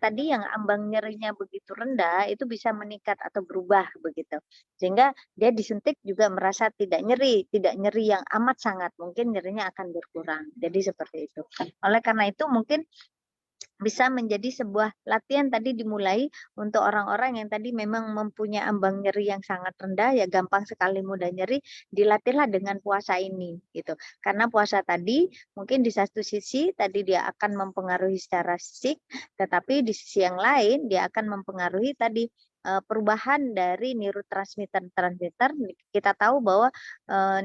tadi yang ambang nyerinya begitu rendah, itu bisa meningkat atau berubah begitu. Sehingga dia disuntik juga merasa tidak nyeri yang amat sangat, mungkin nyerinya akan berkurang. Jadi seperti itu. Oleh karena itu mungkin bisa menjadi sebuah latihan tadi dimulai untuk orang-orang yang tadi memang mempunyai ambang nyeri yang sangat rendah, ya gampang sekali mudah nyeri, dilatihlah dengan puasa ini gitu. Karena puasa tadi mungkin di satu sisi tadi dia akan mempengaruhi secara fisik, tetapi di sisi yang lain dia akan mempengaruhi tadi perubahan dari neurotransmitter. Kita tahu bahwa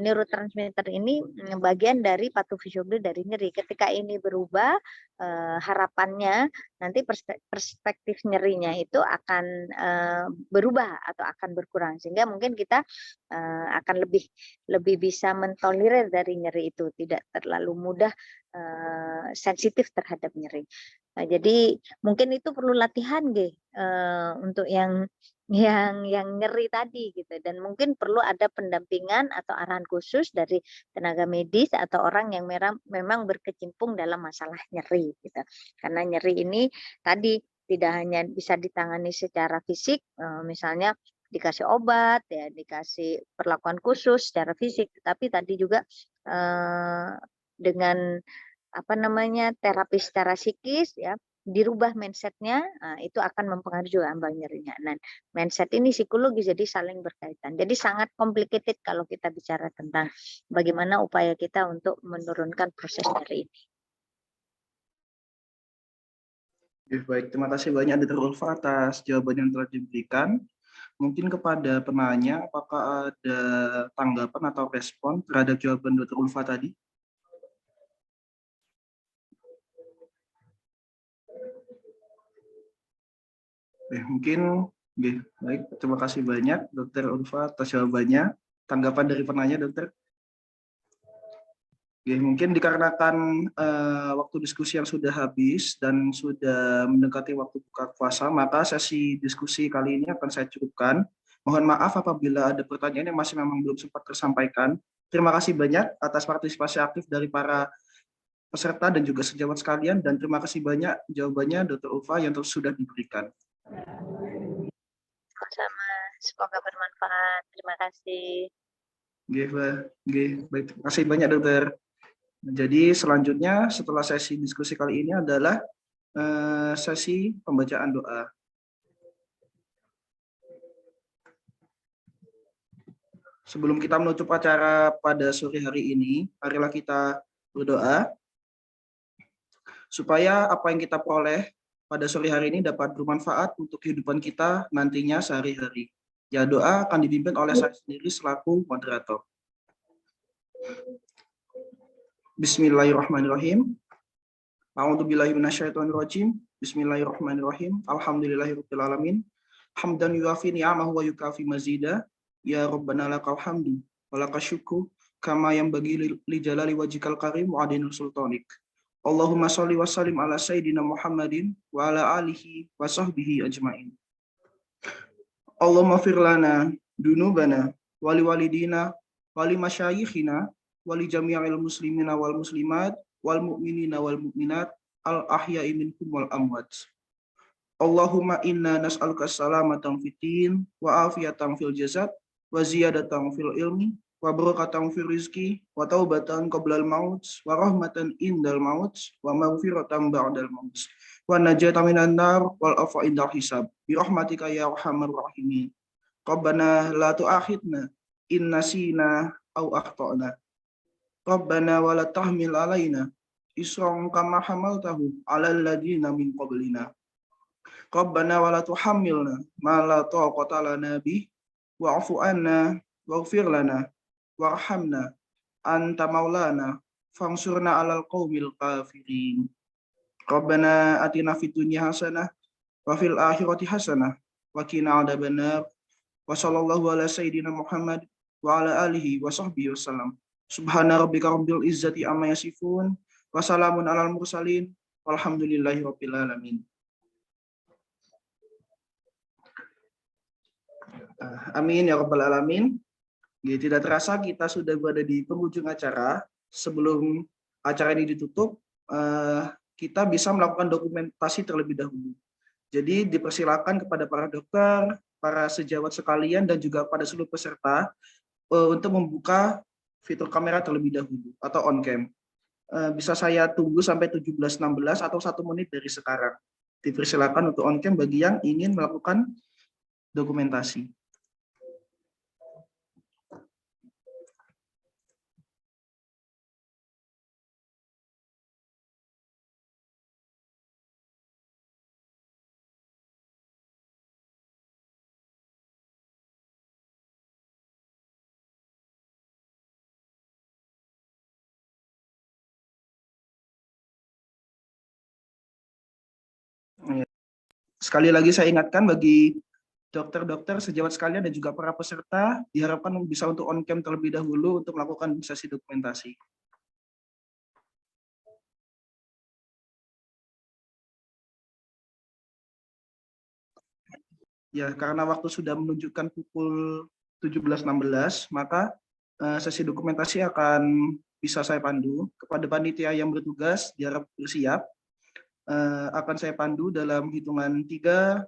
neurotransmitter ini bagian dari patofisiologi dari nyeri. Ketika ini berubah, harapannya nanti perspektif nyerinya itu akan berubah atau akan berkurang, sehingga mungkin kita akan lebih bisa mentolerir dari nyeri itu, tidak terlalu mudah sensitif terhadap nyeri. Nah, jadi mungkin itu perlu latihan untuk yang nyeri tadi gitu, dan mungkin perlu ada pendampingan atau arahan khusus dari tenaga medis atau orang yang memang berkecimpung dalam masalah nyeri gitu. Karena nyeri ini tadi tidak hanya bisa ditangani secara fisik, misalnya dikasih obat ya, dikasih perlakuan khusus secara fisik, tapi tadi juga dengan apa namanya, terapi secara psikis ya, dirubah mindset-nya, itu akan mempengaruhi juga ambang nyerinya. Nah, mindset ini psikologis, jadi saling berkaitan. Jadi sangat complicated kalau kita bicara tentang bagaimana upaya kita untuk menurunkan proses nyeri ini. Baik, terima kasih banyak Dr. Ulfa atas jawaban yang telah diberikan. Mungkin kepada penanya, apakah ada tanggapan atau respon terhadap jawaban Dr. Ulfa tadi? Mungkin, baik, terima kasih banyak Dr. Ulfa atas jawabannya. Tanggapan dari penanya, dokter? Mungkin dikarenakan waktu diskusi yang sudah habis dan sudah mendekati waktu buka puasa, maka sesi diskusi kali ini akan saya cukupkan. Mohon maaf apabila ada pertanyaan yang masih memang belum sempat tersampaikan. Terima kasih banyak atas partisipasi aktif dari para peserta dan juga sejawat sekalian, dan terima kasih banyak jawabannya Dr. Ulfa yang sudah diberikan. Sama-sama. Semoga bermanfaat. Terima kasih. Nggih, Pak. Nggih, baik. Terima kasih banyak, Dokter. Jadi selanjutnya setelah sesi diskusi kali ini adalah sesi pembacaan doa. Sebelum kita menutup acara pada sore hari ini, marilah kita berdoa supaya apa yang kita peroleh pada sore hari ini dapat bermanfaat untuk kehidupan kita nantinya sehari-hari. Ya, doa akan dipimpin oleh saya sendiri selaku moderator. Bismillahirrahmanirrahim. A'udzubillahi minasyaitonirrajim. Bismillahirrahmanirrahim. Alhamdulillahirabbil alamin. Hamdan yuafi ni'amahu wa yukafi mazida. Ya Rabbana lakal hamdu wa lakal syukru kama yanbaghi li jalali wajhikal karim wa adina sultanik. Allahumma sholli wa sallim ala sayyidina Muhammadin wa ala alihi wa sahbihi ajmain. Allahumma fir lana dunubana wa li walidina wa li masyayikhina wa li jami'il muslimina wal muslimat wal mu'minina wal mu'minat al ahya'i minkum wal amwat. Allahumma inna nas'aluka salamatan fid din wa afiyatan fil jasad wa ziyadatan fil ilmi wa barakatan fil rizqi wa taubatan qablal maut wa rahmatan indal maut wa maghfiratan ba'dal maut wa najatan minan nar wal afa indal hisab bi rahmatika ya arhamar rahimin. Rabbana la tu'akhidna in nasina aw akhtana. Rabbana wa la tahmil alaina isran kama hamaltahu 'alal ladzina min qablina. Rabbana wa la tuhammilna ma la taqata lana bih wa'fu 'anna waghfir lana warhamna anta maulana fansurna 'alal qaumil kafirin. Rabbana atina fid dunya hasanah wa fil akhirati hasanah wa qina adzabannar. Wa sallallahu ala sayyidina Muhammad wa ala alihi wa sahbihi wasallam. Subhana rabbika rabbil izzati amma yasifun wa salamun alal mursalin walhamdulillahi rabbil alamin. Amin ya rabbal alamin. Tidak terasa kita sudah berada di penghujung acara. Sebelum acara ini ditutup, kita bisa melakukan dokumentasi terlebih dahulu. Jadi dipersilakan kepada para dokter, para sejawat sekalian dan juga pada seluruh peserta untuk membuka fitur kamera terlebih dahulu atau on cam. Bisa saya tunggu sampai 17.16 atau 1 menit dari sekarang. Dipersilakan untuk on cam bagi yang ingin melakukan dokumentasi. Sekali lagi saya ingatkan bagi dokter-dokter, sejawat sekalian dan juga para peserta diharapkan bisa untuk on cam terlebih dahulu untuk melakukan sesi dokumentasi. Ya, karena waktu sudah menunjukkan pukul 17.16, maka sesi dokumentasi akan bisa saya pandu. Kepada panitia yang bertugas diharap bersiap. Akan saya pandu dalam hitungan 3,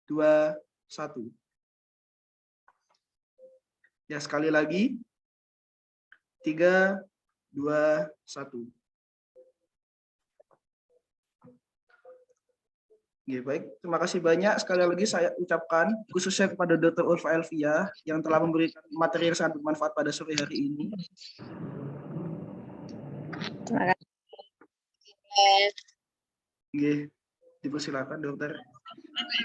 2, 1. Ya, sekali lagi. 3, 2, 1. Ya, baik, terima kasih banyak. Sekali lagi saya ucapkan khususnya kepada Dr. Ulfa Elvia yang telah memberikan materi yang sangat bermanfaat pada sore hari ini. Terima kasih. Dipersilakan dokter.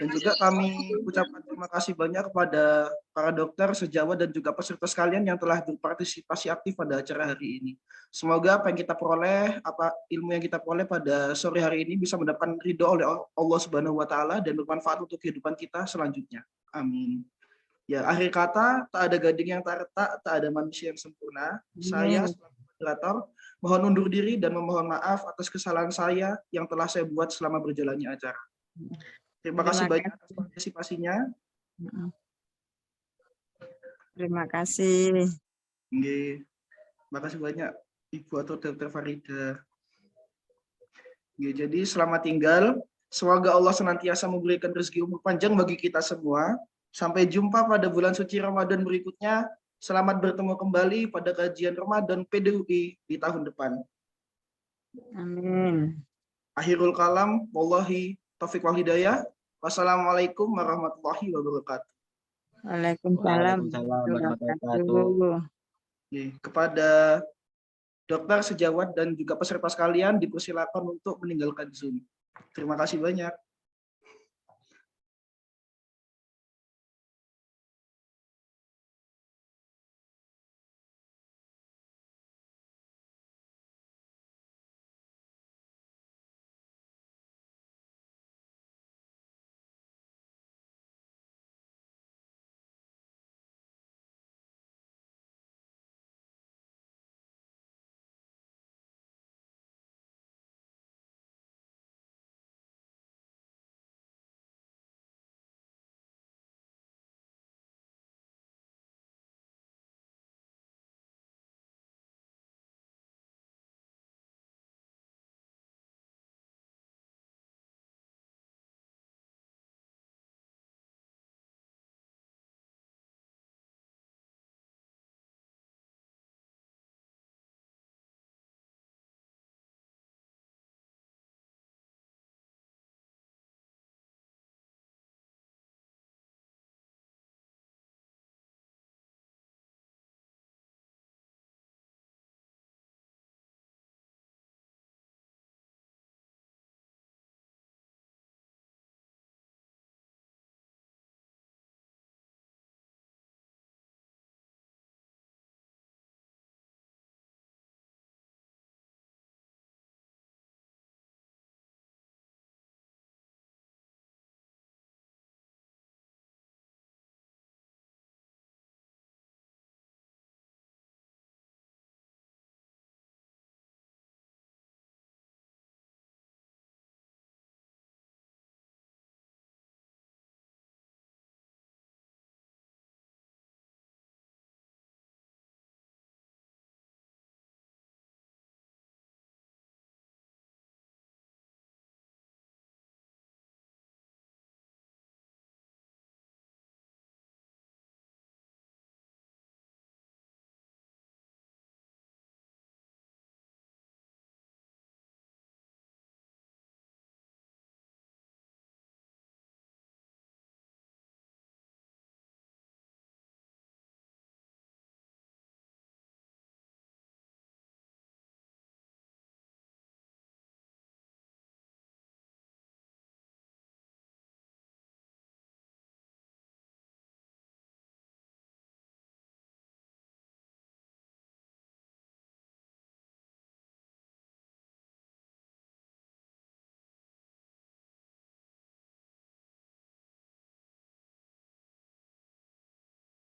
Dan juga kami ucapkan terima kasih banyak kepada para dokter, sejawat dan juga peserta sekalian yang telah berpartisipasi aktif pada acara hari ini. Semoga apa yang kita peroleh, ilmu yang kita peroleh pada sore hari ini bisa mendapatkan ridho oleh Allah Subhanahu wa taala dan bermanfaat untuk kehidupan kita selanjutnya. Amin. Ya, akhir kata, tak ada gading yang tak retak, tak ada manusia yang sempurna. Saya selaku moderator mohon undur diri dan memohon maaf atas kesalahan saya yang telah saya buat selama berjalannya acara. Terima kasih banyak atas partisipasinya. Terima kasih. Terima kasih banyak Ibu atau Dr. Farida. Jadi selamat tinggal. Semoga Allah senantiasa memberikan rezeki umur panjang bagi kita semua. Sampai jumpa pada bulan suci Ramadan berikutnya. Selamat bertemu kembali pada kajian Ramadan PDUI di tahun depan. Amin. Akhirul kalam, wallahi taufiq wal hidayah. Wassalamualaikum warahmatullahi wabarakatuh. Waalaikumsalam warahmatullahi wabarakatuh. Oke, kepada dokter, sejawat, dan juga peserta sekalian dipersilakan untuk meninggalkan Zoom. Terima kasih banyak.